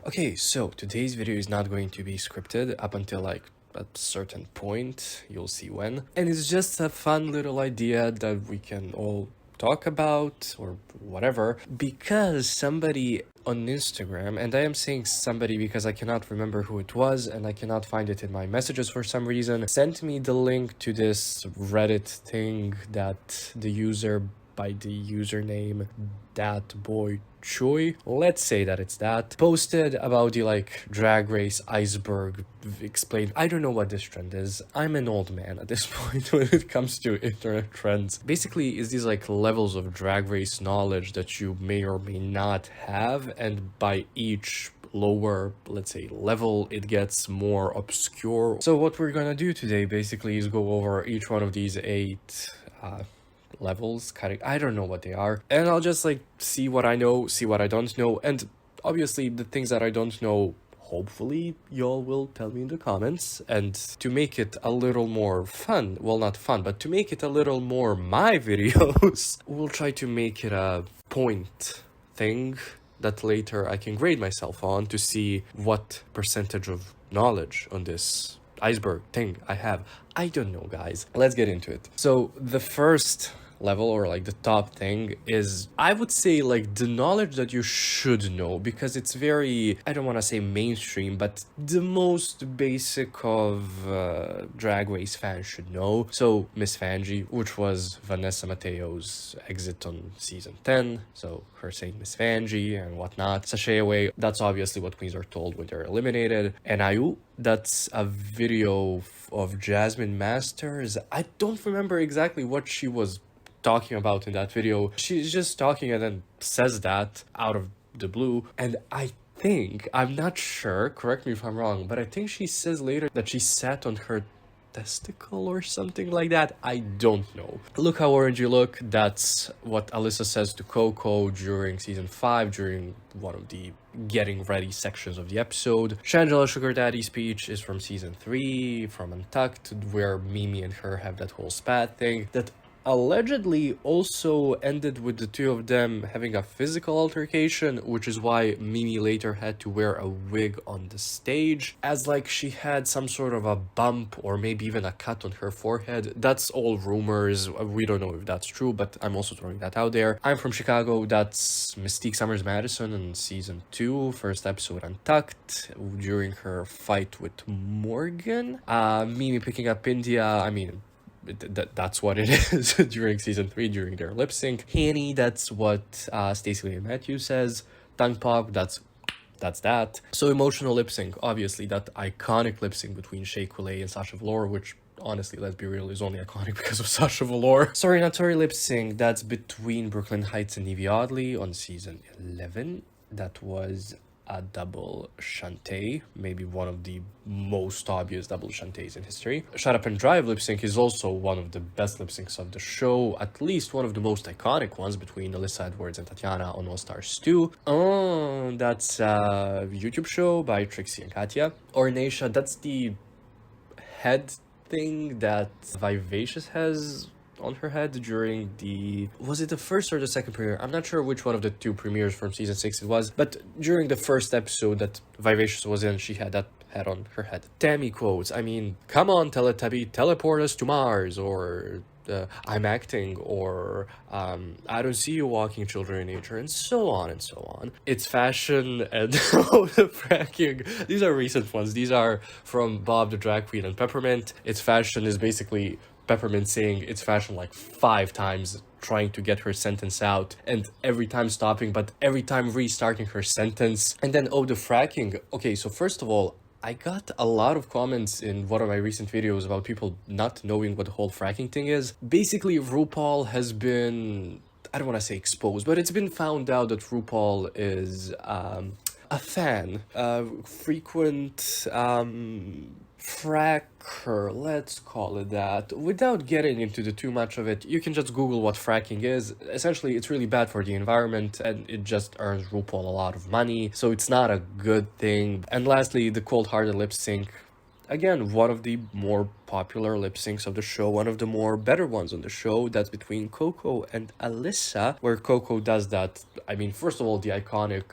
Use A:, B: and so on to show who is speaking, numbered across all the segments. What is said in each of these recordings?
A: Okay, so today's video is not going to be scripted up until like a certain point, you'll see when. And it's just a fun little idea that we can all talk about or whatever, because somebody on Instagram, and I am saying somebody because I cannot remember who it was and I cannot find it in my messages for some reason, sent me the link to this Reddit thing that the user by the username that boy Choi, let's say that it's that, posted about the like drag race Iceberg explained. I don't know what this trend is. I'm an old man at this point when it comes to internet trends. Basically, is these like levels of drag race knowledge that you may or may not have, and by each lower, let's say, level, it gets more obscure. So what we're gonna do today basically is go over each one of these 8 levels, I don't know what they are, and I'll just like see what I know, see what I don't know, and obviously the things that I don't know, hopefully y'all will tell me in the comments. And to make it a little more fun, well, not fun, but to make it a little more my videos, we'll try to make it a point thing that later I can grade myself on to see what percentage of knowledge on this Iceberg thing I have. I don't know, guys. Let's get into it. So the first level, or like the top thing, is, I would say, like the knowledge that you should know, because it's very, I don't want to say mainstream, but the most basic of drag race fans should know. So Miss Fangy, which was Vanessa Mateo's exit on season 10, so her saying Miss Fangy and whatnot. Sashay away, that's obviously what queens are told when they're eliminated. And Ayu, that's a video of Jasmine Masters. I don't remember exactly what she was talking about in that video. She's just talking and then says that out of the blue, and I think, I'm not sure, correct me if I'm wrong, but I think she says later that she sat on her testicle or something like that. I don't know. Look how orange you look. That's what Alyssa says to Coco during season 5, during one of the getting ready sections of the episode. Shangela Sugar Daddy speech is from season 3, from Untucked, where Mimi and her have that whole spat thing that allegedly also ended with the two of them having a physical altercation, which is why Mimi later had to wear a wig on the stage, as like she had some sort of a bump or maybe even a cut on her forehead. That's all rumors. We don't know if that's true, but I'm also throwing that out there. I'm from Chicago. That's Mystique Summers Madison in season 2, first episode Untucked, during her fight with Morgan. Mimi picking up India. I mean, that's what it is during season 3, during their lip sync. Hanny, that's what Stacey Lee Matthews says. Tongue pop, that's that. So emotional lip sync, obviously that iconic lip sync between Shea Coulee and Sasha Velour, which honestly, let's be real, is only iconic because of Sasha Velour. Sorry, not sorry lip sync, that's between Brooklyn Heights and Evie Oddly on season 11. That was a double shantay, maybe one of the most obvious double shantays in history. Shut Up and Drive lip sync is also one of the best lip syncs of the show, at least one of the most iconic ones, between Alyssa Edwards and Tatiana on All Stars 2. Oh, that's a YouTube show by Trixie and Katya. Ornation, that's the head thing that Vivacious has on her head during the, was it the first or the second premiere? I'm not sure which one of the 2 premieres from season 6 it was, but during the first episode that Vivacious was in, she had that head on her head. Tammy quotes, I mean, come on Teletubby, teleport us to Mars, or I'm acting, or I don't see you walking children in nature, and so on and so on. It's fashion and the fracking. These are recent ones. These are from Bob the Drag Queen and Peppermint. It's fashion is basically Peppermint saying it's fashion like 5 times, trying to get her sentence out, and every time stopping, but every time restarting her sentence. And then, oh, the fracking. Okay, so first of all, I got a lot of comments in one of my recent videos about people not knowing what the whole fracking thing is. Basically, RuPaul has been, I don't want to say exposed, but it's been found out that RuPaul is a fan, frequent fracker, let's call it that. Without getting into the too much of it, you can just Google what fracking is. Essentially, it's really bad for the environment and it just earns RuPaul a lot of money, so it's not a good thing. And lastly, the cold-hearted lip sync. Again, one of the more popular lip syncs of the show, one of the more better ones on the show. That's between Coco and Alyssa, where Coco does that, I mean, first of all, the iconic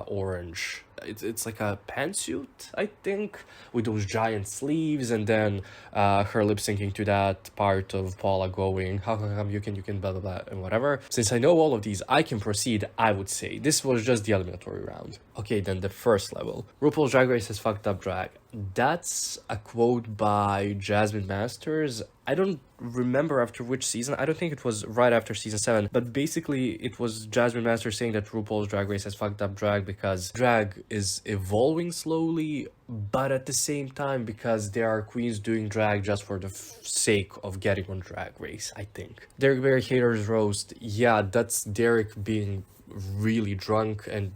A: orange it's like a pantsuit, I think, with those giant sleeves, and then her lip syncing to that part of Paula going, how come you can, blah, blah, blah, and whatever. Since I know all of these, I can proceed, I would say. This was just the eliminatory round. Okay, then the first level. RuPaul's Drag Race has fucked up drag. That's a quote by Jasmine Masters. I don't remember after which season. I don't think it was right after season 7, but basically it was Jasmine Masters saying that RuPaul's Drag Race has fucked up drag because drag is evolving slowly, but at the same time because there are queens doing drag just for the sake of getting on Drag Race, I think. Derek Barry haters roast. Yeah, that's Derek being really drunk and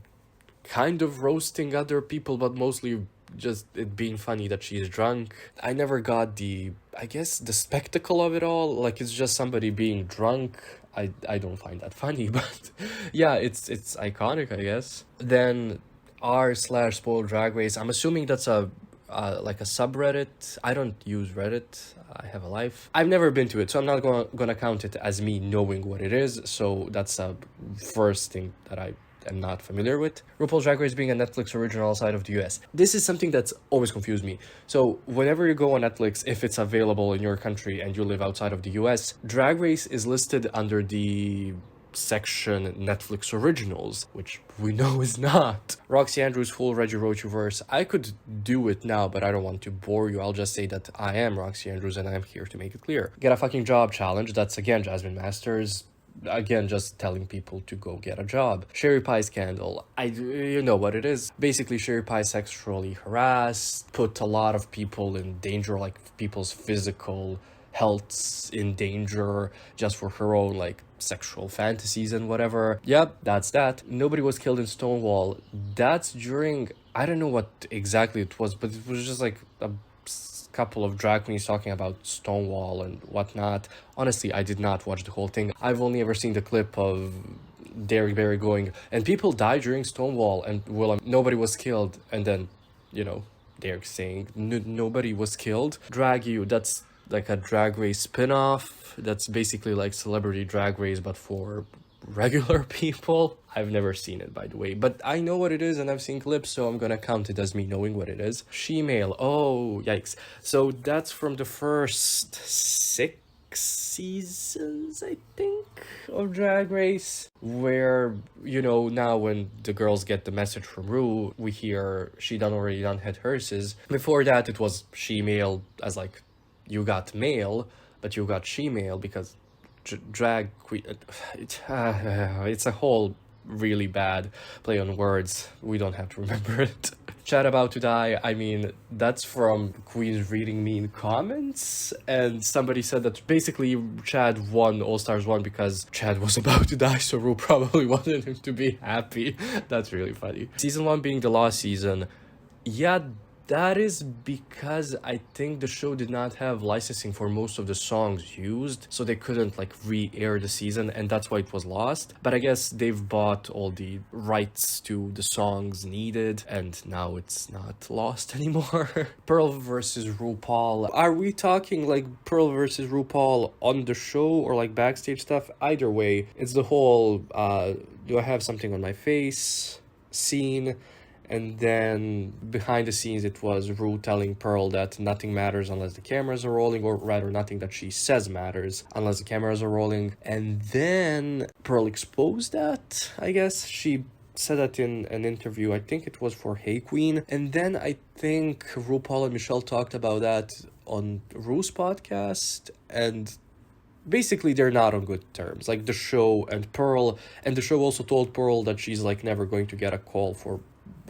A: kind of roasting other people, but mostly just it being funny that she's drunk. I never got the spectacle of it all. Like, it's just somebody being drunk. I don't find that funny, but yeah, it's iconic, I guess. Then r/spoiled drag race. I'm assuming that's a like a subreddit. I don't use Reddit. I have a life. I've never been to it, so I'm not gonna count it as me knowing what it is. So that's a first thing that I am not familiar with. RuPaul's Drag Race being a Netflix original outside of the US. This is something that's always confused me. So whenever you go on Netflix, if it's available in your country and you live outside of the US, Drag Race is listed under the section Netflix Originals, which we know is not. Roxy Andrews' full Reggie Roach verse. I could do it now, but I don't want to bore you. I'll just say that I am Roxy Andrews and I'm here to make it clear. Get a fucking job challenge. That's again Jasmine Masters. Again, just telling people to go get a job. Sherry Pie scandal. You know what it is. Basically, Sherry Pie sexually harassed, put a lot of people in danger, like people's physical health's in danger just for her own, like, sexual fantasies and whatever. Yep, that's that. Nobody was killed in Stonewall. That's during, I don't know what exactly it was, but it was just like a couple of drag queens talking about Stonewall and whatnot. Honestly, I did not watch the whole thing. I've only ever seen the clip of Derek Barry going, and people died during Stonewall, and well, nobody was killed. And then, you know, Derek saying, nobody was killed. Drag You, that's like a Drag Race spin-off. That's basically like Celebrity Drag Race, but for regular people. I've never seen it, by the way, but I know what it is and I've seen clips, so I'm gonna count it as me knowing what it is. She-Male. Oh, yikes. So that's from the first 6 seasons, I think, of Drag Race, where, you know, now when the girls get the message from Ru, we hear she already had hers. Before that, it was She-Male, as like, you got male, but you got she-male because drag queen. It's a whole really bad play on words. We don't have to remember it. Chad about to die. I mean, that's from queens reading mean comments, and somebody said that basically Chad won, All Stars won because Chad was about to die, so Ru probably wanted him to be happy. That's really funny. Season 1 being the last season. Yeah, that is because I think the show did not have licensing for most of the songs used, so they couldn't like re-air the season, and that's why it was lost. But I guess they've bought all the rights to the songs needed, and now it's not lost anymore. Pearl versus RuPaul. Are we talking like Pearl versus RuPaul on the show or like backstage stuff? Either way, it's the whole do I have something on my face scene. And then behind the scenes, it was Ru telling Pearl that nothing matters unless the cameras are rolling, or rather nothing that she says matters unless the cameras are rolling. And then Pearl exposed that, I guess. She said that in an interview, I think it was for Hey Queen. And then I think RuPaul and Michelle talked about that on Ru's podcast, and basically they're not on good terms, like the show and Pearl. And the show also told Pearl that she's like never going to get a call for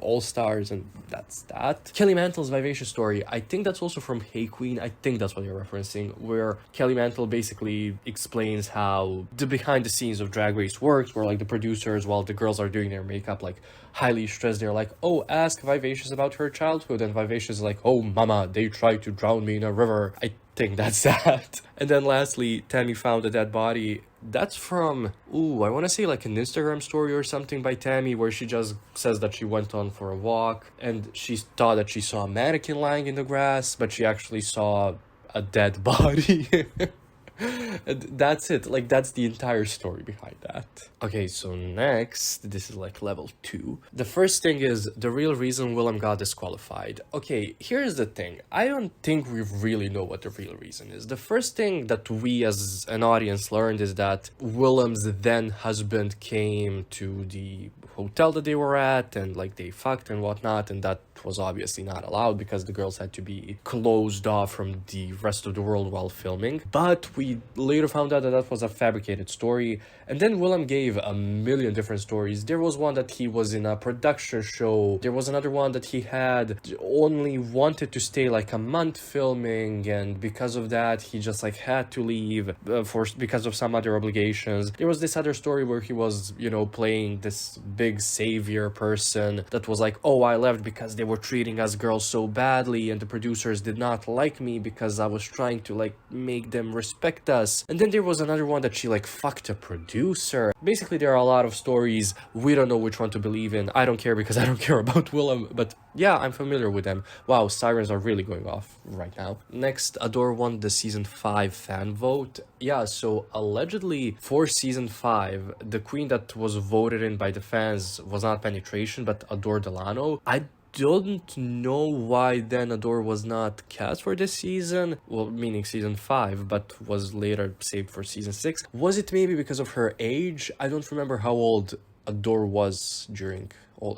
A: All Stars, and that's that. Kelly Mantle's Vivacious story, I think that's also from Hey Queen. I think that's what you're referencing, where Kelly Mantle basically explains how the behind the scenes of Drag Race works, where like the producers, while the girls are doing their makeup, like highly stressed, they're like, oh, ask Vivacious about her childhood, and Vivacious is like, oh mama, they tried to drown me in a river. I think that's that. And then lastly, Tammy found a dead body. That's from, I want to say like an Instagram story or something by Tammy, where she just says that she went on for a walk and she thought that she saw a mannequin lying in the grass, but she actually saw a dead body. And that's it. Like, that's the entire story behind that. Okay, so next, this is like level 2. The first thing is the real reason Willem got disqualified. Okay, here's the thing. I don't think we really know what the real reason is. The first thing that we as an audience learned is that Willem's then husband came to the hotel that they were at, and like they fucked and whatnot, and that was obviously not allowed because the girls had to be closed off from the rest of the world while filming. But we later found out that that was a fabricated story, and then Willem gave a million different stories. There was one that he was in a production show. There was another one that he had only wanted to stay like a month filming, and because of that he just like had to leave because of some other obligations. There was this other story where he was, you know, playing this big savior person that was like, oh, I left because they were treating us girls so badly and the producers did not like me because I was trying to like make them respect us. And then there was another one that she like fucked a producer. Basically, there are a lot of stories. We don't know which one to believe in. I don't care because I don't care about Willem, but yeah, I'm familiar with them. Wow, sirens are really going off right now. Next, Adore won the season 5 fan vote. Yeah, so allegedly for season 5, the queen that was voted in by the fans was not Penetration, but Adore Delano. I don't know why then Adore was not cast for this season, well, meaning season 5, but was later saved for season 6. Was it maybe because of her age? I don't remember how old Adore was during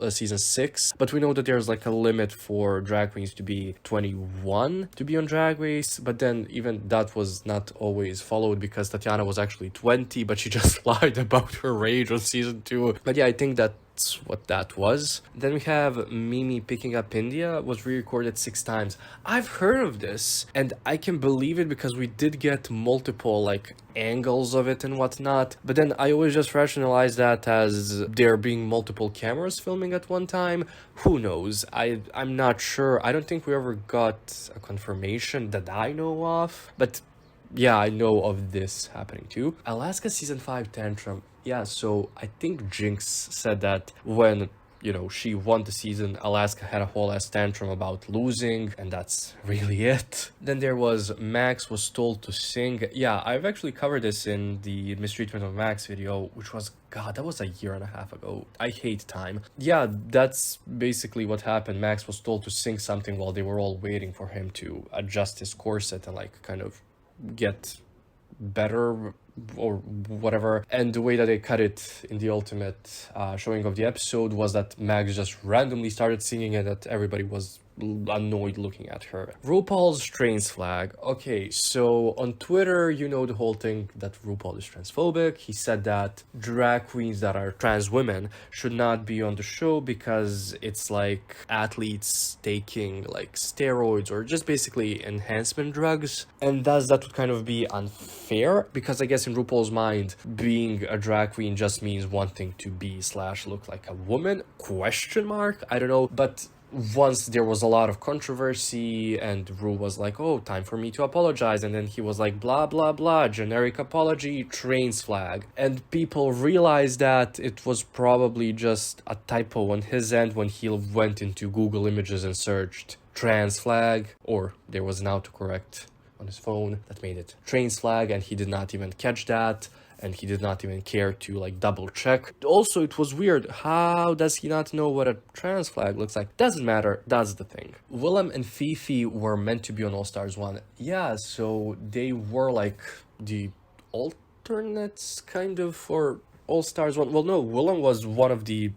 A: season 6, but we know that there's like a limit for drag queens to be 21 to be on Drag Race, but then even that was not always followed because Tatiana was actually 20, but she just lied about her age on season 2. But yeah, I think that's what that was. Then we have Mimi picking up India was re-recorded 6 times. I've heard of this and I can believe it because we did get multiple like angles of it and whatnot, but then I always just rationalize that as there being multiple cameras filming at one time. Who knows? I'm not sure. I don't think we ever got a confirmation that I know of, but yeah, I know of this happening too. Alaska season 5 tantrum. Yeah, so I think Jinx said that when, you know, she won the season, Alaska had a whole ass tantrum about losing, and that's really it. Then there was Max was told to sing. Yeah, I've actually covered this in the mistreatment of Max video, which was, God, that was a year and a half ago. I hate time. Yeah, that's basically what happened. Max was told to sing something while they were all waiting for him to adjust his corset and like kind of get better or whatever. And the way that they cut it in the ultimate showing of the episode was that Max just randomly started singing and that everybody was annoyed looking at her. RuPaul's trans flag. Okay, so on Twitter, you know the whole thing that RuPaul is transphobic. He said that drag queens that are trans women should not be on the show because it's like athletes taking like steroids or just basically enhancement drugs, and thus that would kind of be unfair because I guess in RuPaul's mind, being a drag queen just means wanting to be / look like a woman, ? I don't know, but once there was a lot of controversy and Ru was like, oh, time for me to apologize, and then he was like, blah blah blah, generic apology, trans flag, and people realized that it was probably just a typo on his end when he went into Google Images and searched trans flag, or there was an autocorrect on his phone that made it trans flag, and he did not even catch that. And he did not even care to like double check. Also, it was weird. How does he not know what a trans flag looks like? Doesn't matter. That's the thing. Willem and Fifi were meant to be on All Stars 1. Yeah, so they were like the alternates kind of for All Stars 1. Well, no, Willem was one of the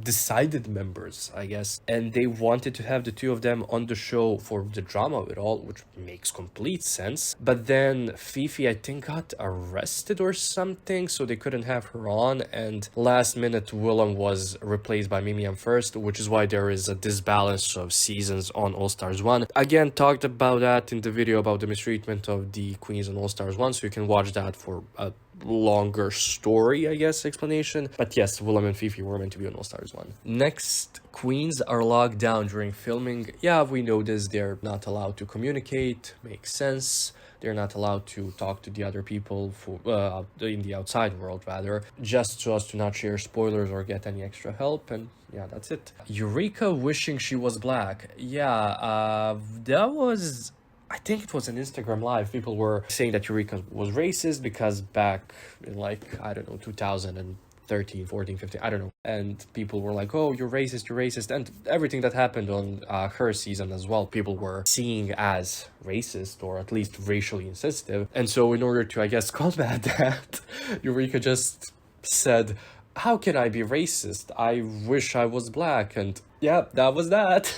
A: decided members, I guess, and they wanted to have the two of them on the show for the drama of it all, which makes complete sense. But then Fifi, I think, got arrested or something, so they couldn't have her on, and last minute Willem was replaced by Mimi First, which is why there is a disbalance of seasons on All Stars 1. Again, talked about that in the video about the mistreatment of the queens on All Stars 1, so you can watch that for a longer story, I guess, explanation. But yes, Willem and Fifi were meant to be on All Stars 1. Next, queens are locked down during filming. Yeah, we know this. They're not allowed to communicate. Makes sense. They're not allowed to talk to the other people for in the outside world, rather, just so as to not share spoilers or get any extra help. And yeah, that's it. Eureka wishing she was black. Yeah, that was... I think it was an Instagram live. People were saying that Eureka was racist because back in like, I don't know, 2013, 14, 15, I don't know. And people were like, oh, you're racist, you're racist. And everything that happened on her season as well, people were seeing as racist or at least racially insensitive. And so in order to, I guess, combat that, Eureka just said, how can I be racist? I wish I was black. And yeah, that was that.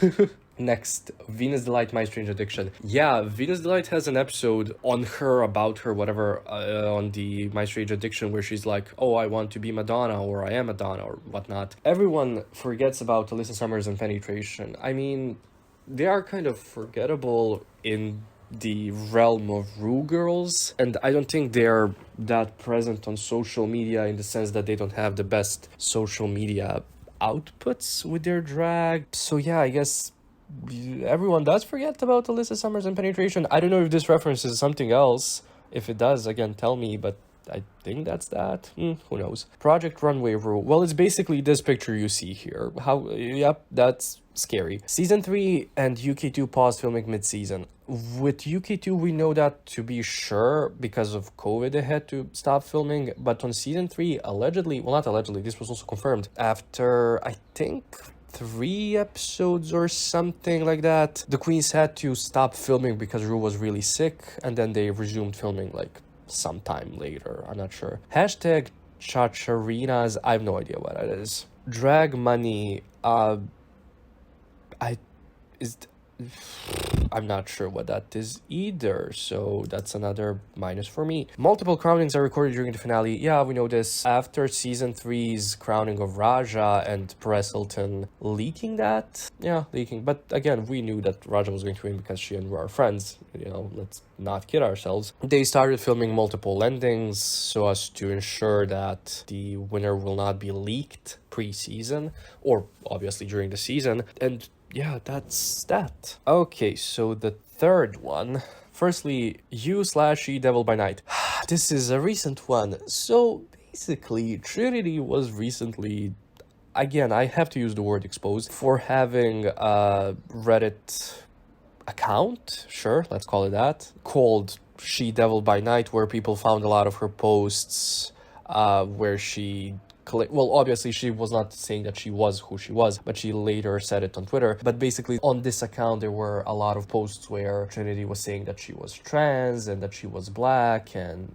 A: Next, Venus Delight, My Strange Addiction. Yeah, Venus Delight has an episode on her, about her, whatever, on the My Strange Addiction, where she's like, oh, I want to be Madonna, or I am Madonna, or whatnot. Everyone forgets about Alyssa Summers and Penetration. I mean, they are kind of forgettable in the realm of Rue girls, and I don't think they're that present on social media in the sense that they don't have the best social media outputs with their drag. So yeah, I guess everyone does forget about Alyssa Summers and Penetration. I don't know if this references something else. If it does, again, tell me, but I think that's that. Who knows? Project Runway Rule. Well, it's basically this picture you see here. Yep, that's scary. Season 3 and UK2 paused filming mid-season. With UK2, we know that to be sure, because of COVID, they had to stop filming. But on season 3, allegedly, well, not allegedly, this was also confirmed, after, I think, 3 episodes or something like that, the queens had to stop filming because Rue was really sick, and then they resumed filming like sometime later. I'm not sure. Hashtag Chacharinas. I have no idea what that is. Drag money. I'm not sure what that is either, so that's another minus for me. Multiple crownings are recorded during the finale. Yeah, we know this. After season 3's crowning of Raja and Perez Hilton leaking that. Yeah, leaking. But again, we knew that Raja was going to win because she and Rue are friends. You know, let's not kid ourselves. They started filming multiple endings so as to ensure that the winner will not be leaked pre-season, or obviously during the season. And yeah, that's that. Okay, so the third one. Firstly, You/She Devil by Night. This is a recent one. So basically, Trinity was recently, again, I have to use the word exposed, for having a Reddit account, sure, let's call it that, called She Devil by Night, where people found a lot of her posts where she well, obviously she was not saying that she was who she was, but she later said it on Twitter. But basically on this account there were a lot of posts where Trinity was saying that she was trans and that she was black and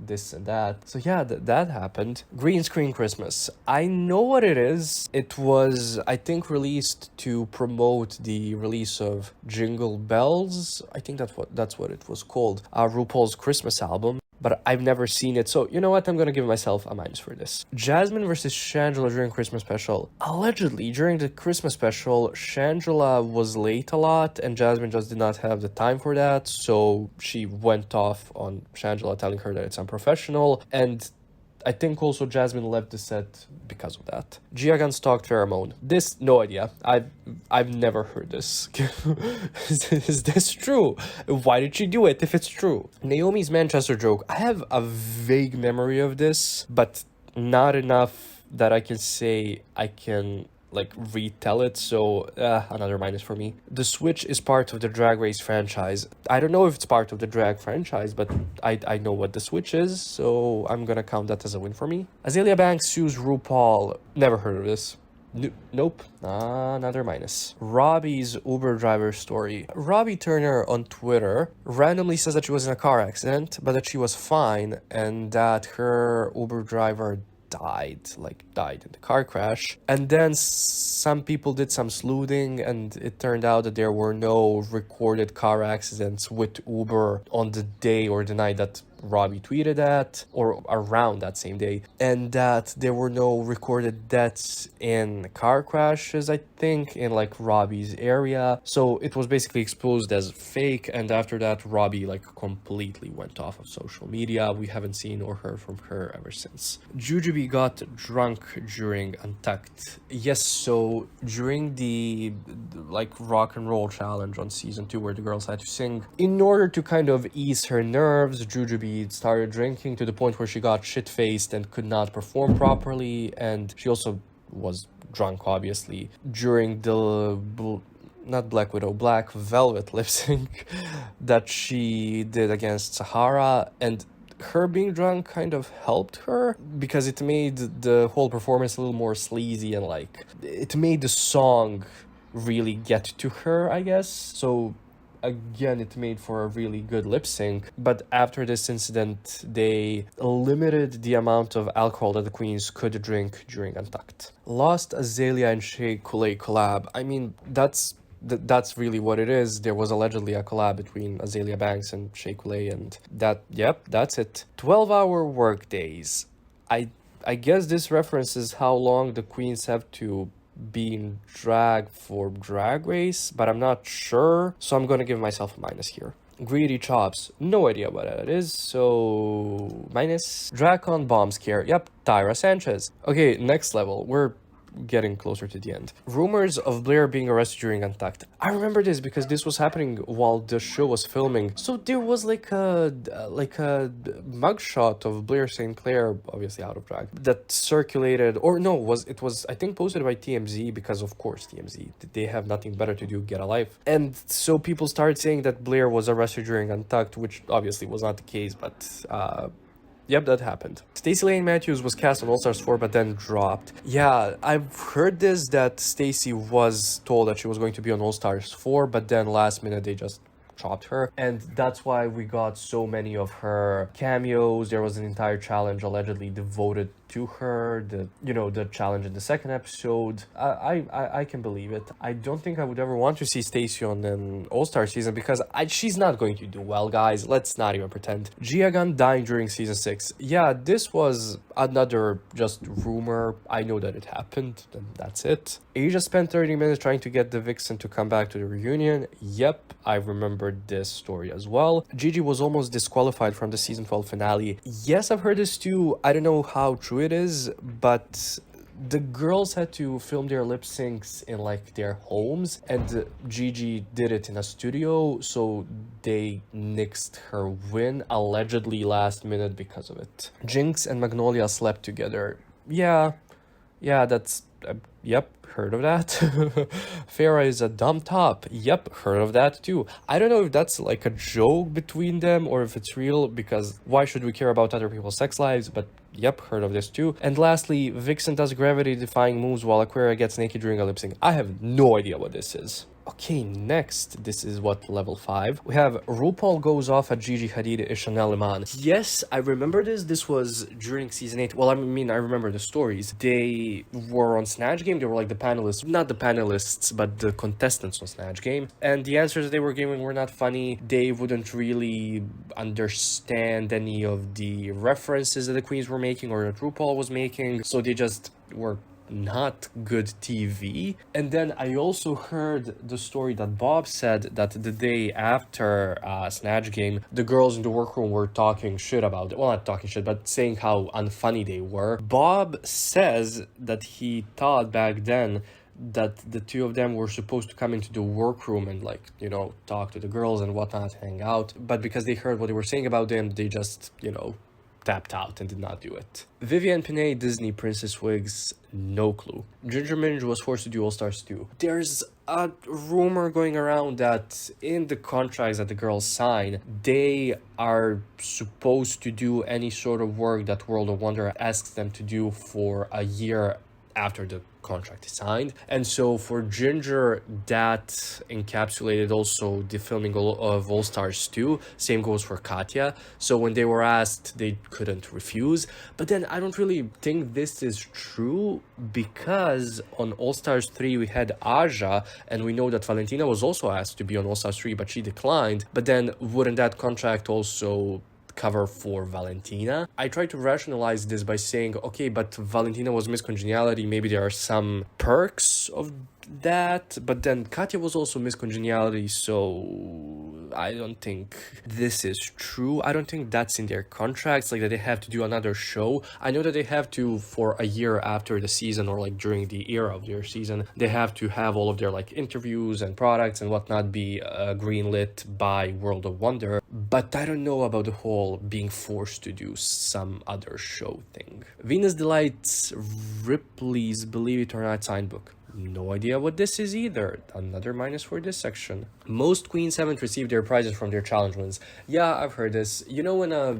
A: this and that. So yeah, that happened. Green Screen Christmas. I know what it is. It was, I think, released to promote the release of Jingle Bells. I think that's what it was called. RuPaul's Christmas album. But I've never seen it, so you know what? I'm gonna give myself a minus for this. Jasmine versus Shangela during Christmas special. Allegedly, during the Christmas special, Shangela was late a lot, and Jasmine just did not have the time for that, so she went off on Shangela, telling her that it's unprofessional, and I think also Jasmine left the set because of that. Gia Gunn stalked Pheromone. This, no idea. I've never heard this. Is this true? Why did she do it if it's true? Naomi's Manchester joke. I have a vague memory of this, but not enough that I can say I can like retell it, so another minus for me. The Switch is part of the Drag Race franchise. I don't know if it's part of the drag franchise, but I know what the Switch is, so I'm gonna count that as a win for me. Azalea Banks sues RuPaul. Never heard of this. Nope. Another minus. Robbie's Uber driver story. Robbie Turner on Twitter randomly says that she was in a car accident, but that she was fine, and that her Uber driver died in the car crash. And then some people did some sleuthing, and it turned out that there were no recorded car accidents with Uber on the day or the night that Robbie tweeted that, or around that same day, and that there were no recorded deaths in car crashes, I think, in like Robbie's area. So it was basically exposed as fake, and after that Robbie like completely went off of social media. We haven't seen or heard from her ever since. Jujubee got drunk during Untucked. Yes, so during the like rock and roll challenge on season 2, where the girls had to sing, in order to kind of ease her nerves, Jujubee started drinking to the point where she got shit-faced and could not perform properly, and she also was drunk, obviously, during the not Black Widow, Black Velvet lip sync that she did against Sahara, and her being drunk kind of helped her because it made the whole performance a little more sleazy, and like it made the song really get to her, I guess. So again, it made for a really good lip sync. But after this incident, they limited the amount of alcohol that the queens could drink during Untucked. Lost Azalea and Shea Coulee collab. I mean, that's really what it is. There was allegedly a collab between Azalea Banks and Shea Coulee, and that's it. 12-hour work days. I guess this references how long the queens have to be in drag for Drag Race, but I'm not sure, so I'm gonna give myself a minus here. Greedy Chops, no idea what that is, so minus. Dracon Bomb Scare, yep, Tyra Sanchez. Okay, next level, we're getting closer to the end. Rumors of Blair being arrested during Untucked. I remember this because this was happening while the show was filming. So there was like a mugshot of Blair St. Clair, obviously out of drag, that circulated, or no, it was I think posted by TMZ, because of course TMZ, they have nothing better to do, get a life. And so people started saying that Blair was arrested during Untucked, which obviously was not the case, but yep, that happened. Stacey Lane Matthews was cast on All Stars 4 but then dropped. Yeah, I've heard this, that Stacey was told that she was going to be on All Stars 4, but then last minute they just chopped her, and that's why we got so many of her cameos. There was an entire challenge allegedly devoted to her, the challenge in the second episode. I can believe it. I don't think I would ever want to see Stacey on an All-Star season because she's not going to do well, guys. Let's not even pretend. Gia Gunn dying during season 6. Yeah, this was another just rumor. I know that it happened, and that's it. Asia spent 30 minutes trying to get the Vixen to come back to the reunion. Yep, I remember this story as well. Gigi was almost disqualified from the season 12 finale. Yes, I've heard this too. I don't know how true it is, but the girls had to film their lip syncs in like their homes, and Gigi did it in a studio, so they nixed her win allegedly last minute because of it. Jinx and Magnolia slept together. Yeah, that's yep, heard of that. Farrah is a dumb top. Yep, heard of that too. I don't know if that's like a joke between them or if it's real, because why should we care about other people's sex lives? But yep, heard of this too. And lastly, Vixen does gravity-defying moves while Aquaria gets naked during a lip sync. I have no idea what this is. Okay, next, this is what, level 5? We have RuPaul goes off at Gigi Hadid and Chanel Iman. Yes, I remember this. This was during season 8. Well, I mean, I remember the stories. They were on Snatch Game. They were like the panelists, not the panelists, but the contestants on Snatch Game. And the answers they were giving were not funny. They wouldn't really understand any of the references that the queens were making or that RuPaul was making. So they just were not good TV. And then I also heard the story that Bob said that the day after Snatch Game, the girls in the workroom were talking shit about it. Well, not talking shit, but saying how unfunny they were. Bob says that he thought back then that the two of them were supposed to come into the workroom and talk to the girls and whatnot, hang out. But because they heard what they were saying about them, they just, tapped out and did not do it. Vivienne Pinay, Disney Princess Wigs, no clue. Ginger Minj was forced to do All Stars 2. There's a rumor going around that in the contracts that the girls sign, they are supposed to do any sort of work that World of Wonder asks them to do for a year after the contract is signed. And so for Ginger, that encapsulated also the filming of All Stars 2. Same goes for Katya. So when they were asked, they couldn't refuse. But then I don't really think this is true, because on All Stars 3 we had Aja, and we know that Valentina was also asked to be on All Stars 3, but she declined. But then wouldn't that contract also cover for Valentina? I try to rationalize this by saying, okay, but Valentina was Miss Congeniality, maybe there are some perks of that, but then Katya was also Miss Congeniality, so I don't think this is true. I don't think that's in their contracts, like that they have to do another show. I know that they have to, for a year after the season, or like during the era of their season, they have to have all of their like interviews and products and whatnot be greenlit by World of Wonder. But I don't know about the whole being forced to do some other show thing. Venus Delight's Ripley's Believe It or Not signed book. No idea what this is either. Another minus for this section. Most queens haven't received their prizes from their challenge wins. Yeah, I've heard this. You know when a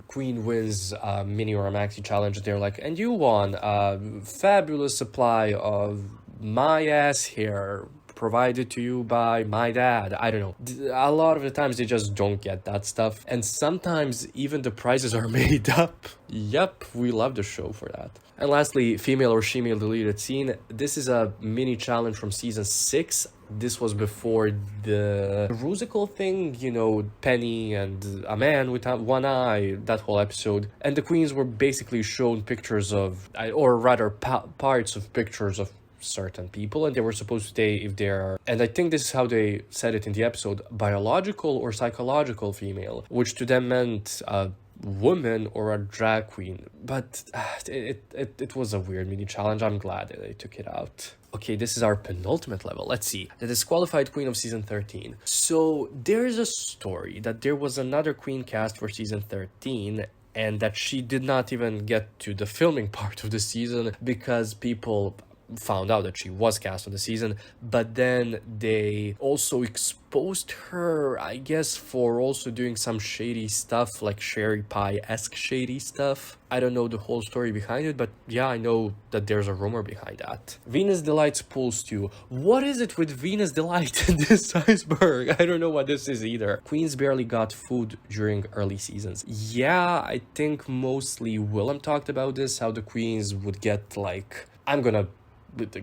A: queen wins a mini or a maxi challenge, they're like, and you won a fabulous supply of my ass hair provided to you by my dad. I don't know. A lot of the times they just don't get that stuff. And sometimes even the prizes are made up. Yep, we love the show for that. And lastly, female or shemale deleted scene. This is a mini challenge from season 6. This was before the Rusical thing, you know, Penny and a man with one eye, that whole episode. And the queens were basically shown pictures of, or rather parts of pictures of certain people, and they were supposed to say if they're, and I think this is how they said it in the episode, biological or psychological female, which to them meant a woman or a drag queen. But it was a weird mini challenge. I'm glad that they took it out. Okay, this is our penultimate level. Let's see. The disqualified queen of season 13. So there's a story that there was another queen cast for season 13, and that she did not even get to the filming part of the season because people found out that she was cast on the season, but then they also exposed her, I guess, for also doing some shady stuff, like Sherry Pie-esque shady stuff. I don't know the whole story behind it, but yeah, I know that there's a rumor behind that. Venus Delight's pool stew. What is it with Venus Delight in this iceberg? I don't know what this is either. Queens barely got food during early seasons. Yeah, I think mostly Willem talked about this, how the queens would get like, I'm gonna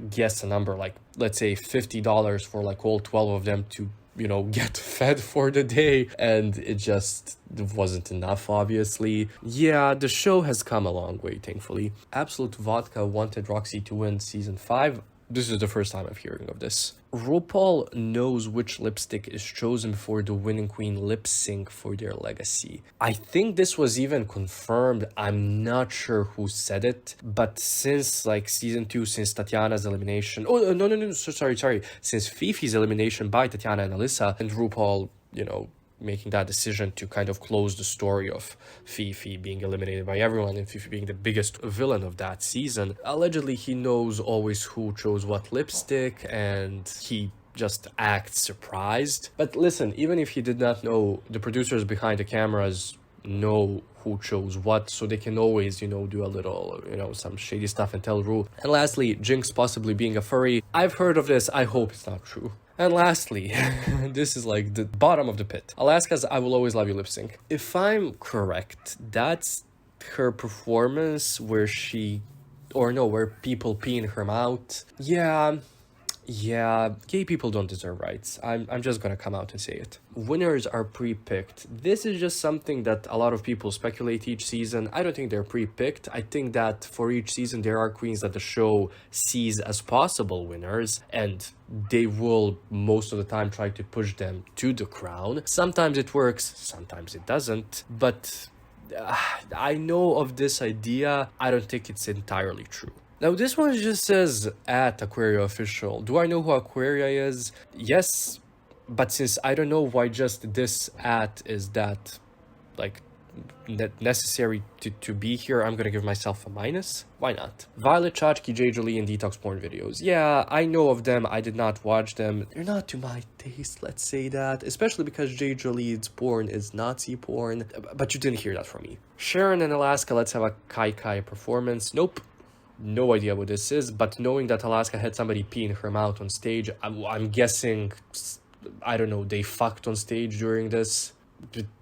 A: guess a number, like let's say $50 for like all 12 of them to, you know, get fed for the day, and it just wasn't enough, obviously. Yeah, the show has come a long way, thankfully. Absolute Vodka wanted Roxy to win season 5. This is the first time I'm hearing of this. RuPaul knows which lipstick is chosen before the winning queen lip sync for their legacy. I think this was even confirmed. I'm not sure who said it, but since like season 2, since Tatiana's elimination, sorry, since Fifi's elimination by Tatiana and Alyssa, and RuPaul, you know, making that decision to kind of close the story of Fifi being eliminated by everyone and Fifi being the biggest villain of that season. Allegedly, he knows always who chose what lipstick, and he just acts surprised. But listen, even if he did not know, the producers behind the cameras know who chose what, so they can always, you know, do a little, you know, some shady stuff and tell Ru. And lastly, Jinx possibly being a furry. I've heard of this. I hope it's not true. And lastly, this is like the bottom of the pit. Alaska's I Will Always Love You lip sync. If I'm correct, that's her performance where where people pee in her mouth. Yeah, gay people don't deserve rights. I'm just gonna come out and say it. Winners are pre-picked. This is just something that a lot of people speculate each season. I don't think they're pre-picked. I think that for each season there are queens that the show sees as possible winners, and they will most of the time try to push them to the crown. Sometimes it works, sometimes it doesn't, but I know of this idea. I don't think it's entirely true. Now, this one just says at Aquaria Official. Do I know who Aquaria is? Yes, but since I don't know why just this at is that, like, necessary to be here, I'm gonna give myself a minus. Why not? Violet Chachki, J. Jolie, and Detox porn videos. Yeah, I know of them. I did not watch them. They're not to my taste, let's say that. Especially because J. Jolie's porn is Nazi porn. But you didn't hear that from me. Sharon and Alaska, let's have a Kai Kai performance. Nope. No idea what this is, but knowing that Alaska had somebody pee in her mouth on stage, I'm guessing, I don't know, they fucked on stage during this.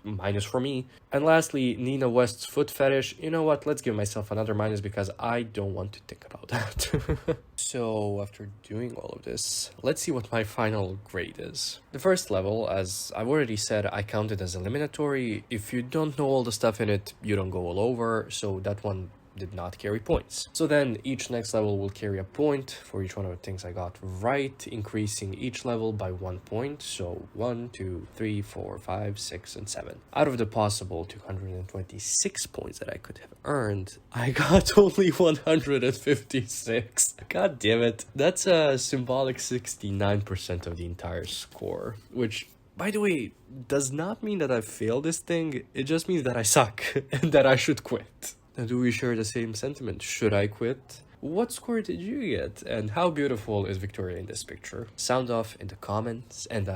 A: Minus for me. And lastly, Nina West's foot fetish. You know what? Let's give myself another minus because I don't want to think about that. So after doing all of this, let's see what my final grade is. The first level, as I've already said, I counted as eliminatory. If you don't know all the stuff in it, you don't go all over. So that one did not carry points. So then each next level will carry a point for each one of the things I got right, increasing each level by 1 point. So 1, 2, 3, 4, 5, 6, and 7. Out of the possible 226 points that I could have earned, I got only 156. God damn it. That's a symbolic 69% of the entire score, which, by the way, does not mean that I failed this thing. It just means that I suck and that I should quit. Now, do we share the same sentiment? Should I quit? what score did you get? And how beautiful is Victoria in this picture? Sound off in the comments, and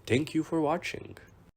A: thank you for watching.